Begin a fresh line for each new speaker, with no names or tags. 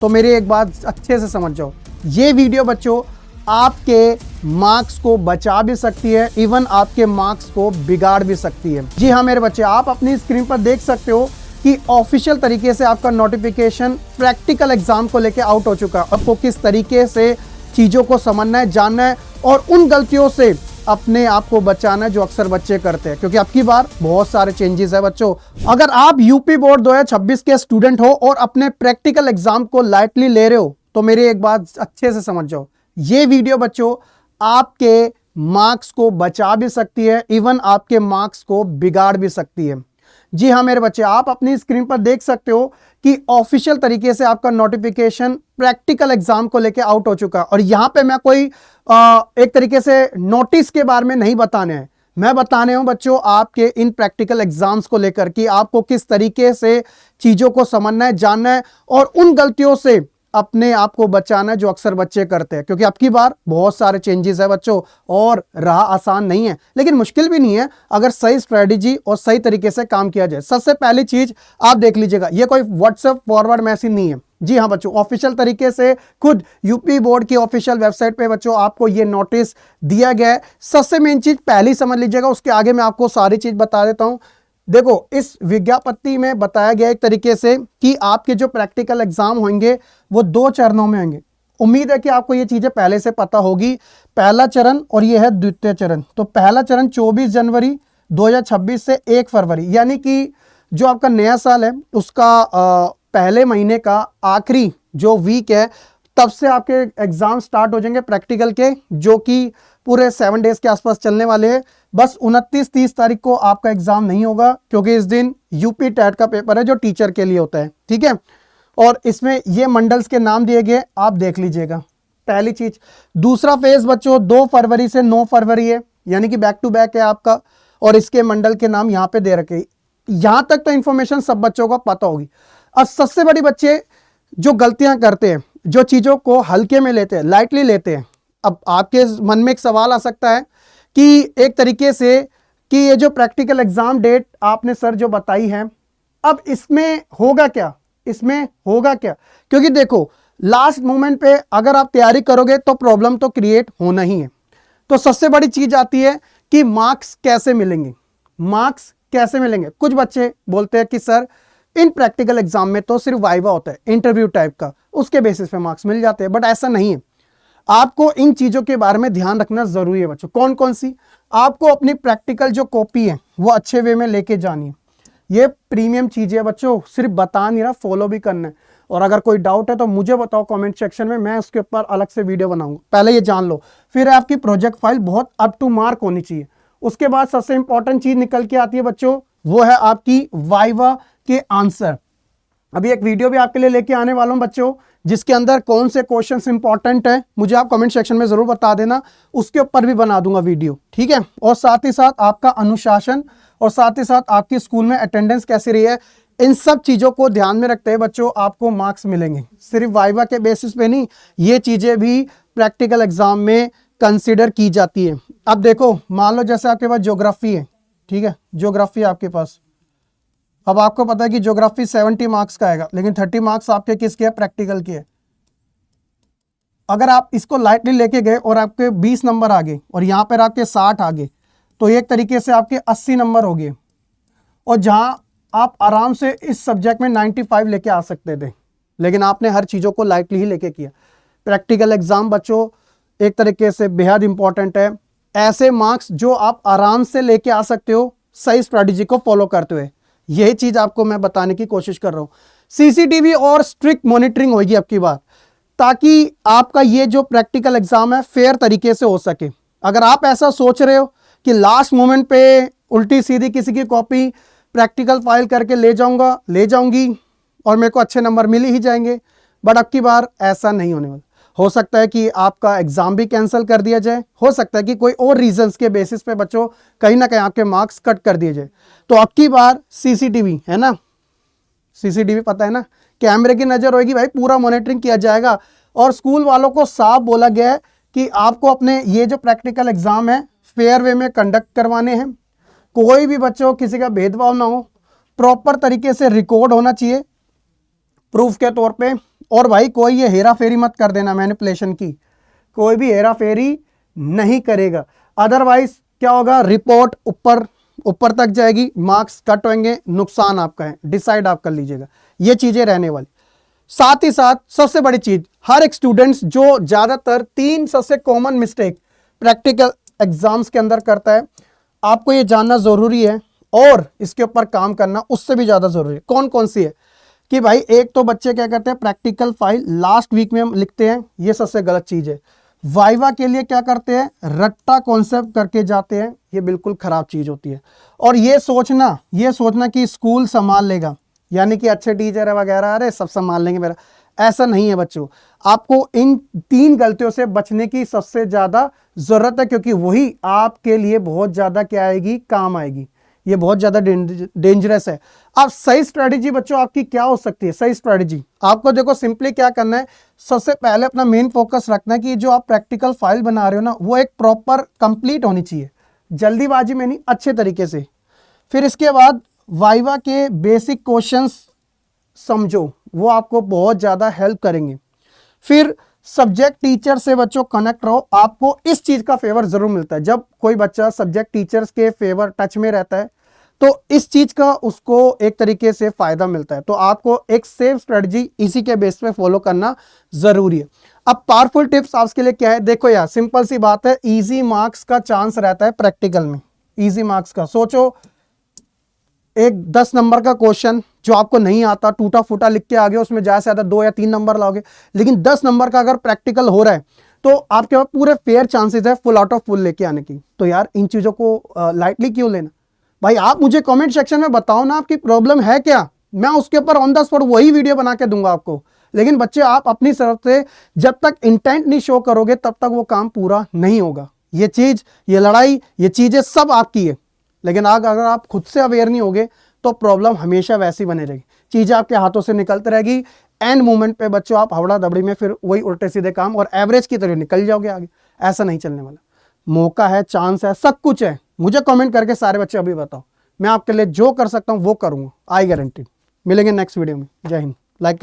तो मेरी एक बात अच्छे से समझ जाओ, ये वीडियो बच्चों आपके मार्क्स को बचा भी सकती है, इवन आपके मार्क्स को बिगाड़ भी सकती है। जी हाँ मेरे बच्चे, आप अपनी स्क्रीन पर देख सकते हो कि ऑफिशियल तरीके से आपका नोटिफिकेशन प्रैक्टिकल एग्जाम को लेकर आउट हो चुका है। आपको किस तरीके से चीज़ों को समझना है, जानना है और उन गलतियों से अपने आप को बचाना है जो अक्सर बच्चे करते हैं, क्योंकि अब की बार बहुत सारे चेंजेस है बच्चों। अगर आप यूपी बोर्ड 2026 के स्टूडेंट हो और अपने प्रैक्टिकल एग्जाम को लाइटली ले रहे हो तो मेरी एक बात अच्छे से समझ जाओ, ये वीडियो बच्चों आपके मार्क्स को बचा भी सकती है, इवन आपके मार्क्स को बिगाड़ भी सकती है। जी हाँ मेरे बच्चे, आप अपनी स्क्रीन पर देख सकते हो कि ऑफिशियल तरीके से आपका नोटिफिकेशन प्रैक्टिकल एग्जाम को लेकर आउट हो चुका है। और यहां पे मैं कोई एक तरीके से नोटिस के बारे में नहीं बताने हैं, मैं बताने हूं बच्चों आपके इन प्रैक्टिकल एग्जाम्स को लेकर कि आपको किस तरीके से चीजों को समझना है, जानना है और उन गलतियों से अपने आप को बचाना है जो अक्सर बच्चे करते हैं, क्योंकि अब की बार बहुत सारे चेंजेस है बच्चों और राह आसान नहीं है, लेकिन मुश्किल भी नहीं है अगर सही स्ट्रेटेजी और सही तरीके से काम किया जाए। सबसे पहली चीज आप देख लीजिएगा, ये कोई व्हाट्सएप फॉरवर्ड मैसेज नहीं है। जी हाँ बच्चों, ऑफिशियल तरीके से खुद यूपी बोर्ड की ऑफिशियल वेबसाइट पे बच्चों आपको ये नोटिस दिया गया है। सबसे मेन चीज पहली समझ लीजिएगा, उसके आगे मैं आपको सारी चीज बता देता हूं। देखो, इस विज्ञप्ति में बताया गया एक तरीके से कि आपके जो प्रैक्टिकल एग्जाम होंगे वो 2 चरणों में होंगे। उम्मीद है कि आपको ये चीजें पहले से पता होगी, पहला चरण और ये है द्वितीय चरण। तो पहला चरण 24 जनवरी 2026 से 1 फरवरी, यानी कि जो आपका नया साल है उसका पहले महीने का आखिरी जो वीक है तब से आपके एग्जाम स्टार्ट हो जाएंगे प्रैक्टिकल के, जो कि पूरे 7 डेज के आसपास चलने वाले हैं। बस 29-30 तारीख को आपका एग्जाम नहीं होगा, क्योंकि इस दिन यूपी टेट का पेपर है जो टीचर के लिए होता है, ठीक है। और इसमें ये मंडल्स के नाम दिए गए, आप देख लीजिएगा, पहली चीज। दूसरा फेज बच्चों 2 फरवरी से 9 फरवरी है, यानी कि बैक टू बैक है आपका, और इसके मंडल के नाम यहाँ पे दे रखे। यहां तक तो इंफॉर्मेशन सब बच्चों को पता होगी। अब सबसे बड़ी बच्चे जो गलतियां करते हैं, जो चीजों को हल्के में लेते हैं, लाइटली लेते हैं। अब आपके मन में एक सवाल आ सकता है कि एक तरीके से कि ये जो प्रैक्टिकल एग्जाम डेट आपने सर जो बताई है, अब इसमें होगा क्या, इसमें होगा क्या? क्योंकि देखो, लास्ट मोमेंट पे अगर आप तैयारी करोगे तो प्रॉब्लम तो क्रिएट होना ही है। तो सबसे बड़ी चीज आती है कि मार्क्स कैसे मिलेंगे, मार्क्स कैसे मिलेंगे। कुछ बच्चे बोलते हैं कि सर इन प्रैक्टिकल एग्जाम में तो सिर्फ वाइवा होता है, इंटरव्यू टाइप का, उसके बेसिस पे मार्क्स मिल जाते हैं, बट ऐसा नहीं है। आपको इन चीजों के बारे में ध्यान रखना जरूरी है बच्चों। कौन कौन सी? आपको अपनी प्रैक्टिकल जो कॉपी है वो अच्छे वे में लेके जानी है। ये प्रीमियम चीजें है बच्चों, सिर्फ बता नहीं रहा, फॉलो भी करना है। और अगर कोई डाउट है तो मुझे बताओ कमेंट सेक्शन में, मैं उसके ऊपर अलग से वीडियो बनाऊंगा। पहले ये जान लो, फिर आपकी प्रोजेक्ट फाइल बहुत अप टू मार्क होनी चाहिए। उसके बाद सबसे इंपॉर्टेंट चीज निकल के आती है बच्चों, वो है आपकी वाइवा के आंसर। अभी एक वीडियो भी आपके लिए लेके आने वाला हूं बच्चों, जिसके अंदर कौन से क्वेश्चंस इंपॉर्टेंट है मुझे आप कमेंट सेक्शन में जरूर बता देना, उसके ऊपर भी बना दूंगा वीडियो, ठीक है। और साथ ही साथ आपका अनुशासन और साथ ही साथ आपकी स्कूल में अटेंडेंस कैसी रही है, इन सब चीजों को ध्यान में रखते हुए बच्चों आपको मार्क्स मिलेंगे। सिर्फ वाइवा के बेसिस पे नहीं, ये चीजें भी प्रैक्टिकल एग्जाम में कंसिडर की जाती है। अब देखो, मान लो जैसे आपके पास ज्योग्राफी है, ठीक है, ज्योग्राफी आपके पास, अब आपको पता है कि ज्योग्राफी 70 मार्क्स का आएगा, लेकिन 30 मार्क्स आपके किसके है? प्रैक्टिकल के है। अगर आप इसको लाइटली लेके गए और आपके 20 नंबर आ गए और यहाँ पर आपके 60 आ गए, तो एक तरीके से आपके 80 नंबर हो गए, और जहां आप आराम से इस सब्जेक्ट में 95 लेके आ सकते थे, लेकिन आपने हर चीज़ों को लाइटली ही लेके किया। प्रैक्टिकल एग्जाम बच्चों एक तरीके से बेहद इंपॉर्टेंट है। ऐसे मार्क्स जो आप आराम से लेके आ सकते हो सही स्ट्रैटेजी को फॉलो करते हुए, यही चीज आपको मैं बताने की कोशिश कर रहा हूं। सीसीटीवी और स्ट्रिक्ट मॉनिटरिंग होगी अब की बार, ताकि आपका ये जो प्रैक्टिकल एग्जाम है फेयर तरीके से हो सके। अगर आप ऐसा सोच रहे हो कि लास्ट मोमेंट पे उल्टी सीधी किसी की कॉपी प्रैक्टिकल फाइल करके ले जाऊंगा, ले जाऊंगी और मेरे को अच्छे नंबर मिल ही जाएंगे, बट अब की बार ऐसा नहीं होने वाला। हो सकता है कि आपका एग्जाम भी कैंसिल कर दिया जाए, हो सकता है कि कोई और रीजंस के बेसिस पे बच्चों कहीं ना कहीं आपके मार्क्स कट कर दिए जाए। तो अब की बार सीसीटीवी है ना, सीसीटीवी पता है ना, कैमरे की नजर होगी भाई, पूरा मॉनिटरिंग किया जाएगा। और स्कूल वालों को साफ बोला गया है कि आपको अपने ये जो प्रैक्टिकल एग्जाम है फेयर वे में कंडक्ट करवाने हैं। कोई भी बच्चों किसी का भेदभाव ना हो, प्रॉपर तरीके से रिकॉर्ड होना चाहिए, प्रूफ के तौर पे। और भाई कोई ये हेरा फेरी मत कर देना मैनिपुलेशन की, कोई भी हेरा फेरी नहीं करेगा, अदरवाइज क्या होगा, रिपोर्ट ऊपर ऊपर तक जाएगी, मार्क्स कट होंगे, नुकसान आपका है, डिसाइड आप कर लीजिएगा, ये चीजें रहने वाली। साथ ही साथ सबसे बड़ी चीज, हर एक स्टूडेंट्स जो ज्यादातर 3 सबसे कॉमन मिस्टेक प्रैक्टिकल एग्जाम्स के अंदर करता है, आपको ये जानना जरूरी है और इसके ऊपर काम करना उससे भी ज्यादा जरूरी है। कौन कौन सी है कि भाई, एक तो बच्चे क्या करते हैं, प्रैक्टिकल फाइल लास्ट वीक में हम लिखते हैं, ये सबसे गलत चीज है। वाइवा के लिए क्या करते हैं, रट्टा कॉन्सेप्ट करके जाते हैं, ये बिल्कुल खराब चीज होती है। और ये सोचना कि स्कूल संभाल लेगा, यानी कि अच्छे टीचर है वगैरह, अरे सब संभाल लेंगे मेरा, ऐसा नहीं है बच्चों। आपको इन 3 गलतियों से बचने की सबसे ज्यादा जरूरत है, क्योंकि वही आपके लिए बहुत ज्यादा क्या आएगी, काम आएगी। ये बहुत ज्यादा डेंजरस है। अब सही स्ट्रेटेजी बच्चों आपकी क्या हो सकती है, सही स्ट्रेटेजी आपको देखो सिंपली क्या करना है, सबसे पहले अपना मेन फोकस रखना है कि जो आप प्रैक्टिकल फाइल बना रहे हो ना, वो एक प्रॉपर कंप्लीट होनी चाहिए, जल्दीबाजी में नहीं, अच्छे तरीके से। फिर इसके बाद वाइवा के बेसिक क्वेश्चंस समझो, वो आपको बहुत ज़्यादा हेल्प करेंगे। फिर सब्जेक्ट टीचर से बच्चों कनेक्ट रहो, आपको इस चीज़ का फेवर ज़रूर मिलता है। जब कोई बच्चा सब्जेक्ट टीचर्स के फेवर टच में रहता है तो इस चीज़ का उसको एक तरीके से फ़ायदा मिलता है। तो आपको एक सेफ स्ट्रेटजी इसी के बेस पे फॉलो करना ज़रूरी है। अब पावरफुल टिप्स आपके लिए क्या है, देखो यार सिंपल सी बात है, ईजी मार्क्स का चांस रहता है प्रैक्टिकल में। ईजी मार्क्स का सोचो, एक 10 नंबर का क्वेश्चन जो आपको नहीं आता, टूटा फूटा लिख के आ गया, उसमें ज़्यादा से ज़्यादा 2 या 3 नंबर लाओगे, लेकिन 10 नंबर का अगर प्रैक्टिकल हो रहा है तो आपके पास पूरे फेयर चांसेस है फुल आउट ऑफ फुल लेके आने की। तो यार इन चीज़ों को लाइटली क्यों लेना भाई। आप मुझे कमेंट सेक्शन में बताओ ना आपकी प्रॉब्लम है क्या, मैं उसके ऊपर ऑन द स्पॉट वही वीडियो बना के दूंगा आपको। लेकिन बच्चे आप अपनी तरफ से जब तक इंटेंट नहीं शो करोगे तब तक वो काम पूरा नहीं होगा। ये चीज़, ये लड़ाई, ये चीज़ें सब आपकी है, लेकिन अगर आप खुद से अवेयर नहीं होगे तो प्रॉब्लम हमेशा वैसी बने रहेगी, चीज़ें आपके हाथों से निकलती रहेगी। एंड मोमेंट पे बच्चों आप हवड़ा दबड़ी में फिर वही उल्टे सीधे काम और एवरेज की तरह निकल जाओगे आगे। ऐसा नहीं चलने वाला। मौका है, चांस है, सब कुछ है। मुझे कमेंट करके सारे बच्चे अभी बताओ, मैं आपके लिए जो कर सकता हूँ वो करूँगा, आई गारंटी। मिलेंगे नेक्स्ट वीडियो में। जय हिंद।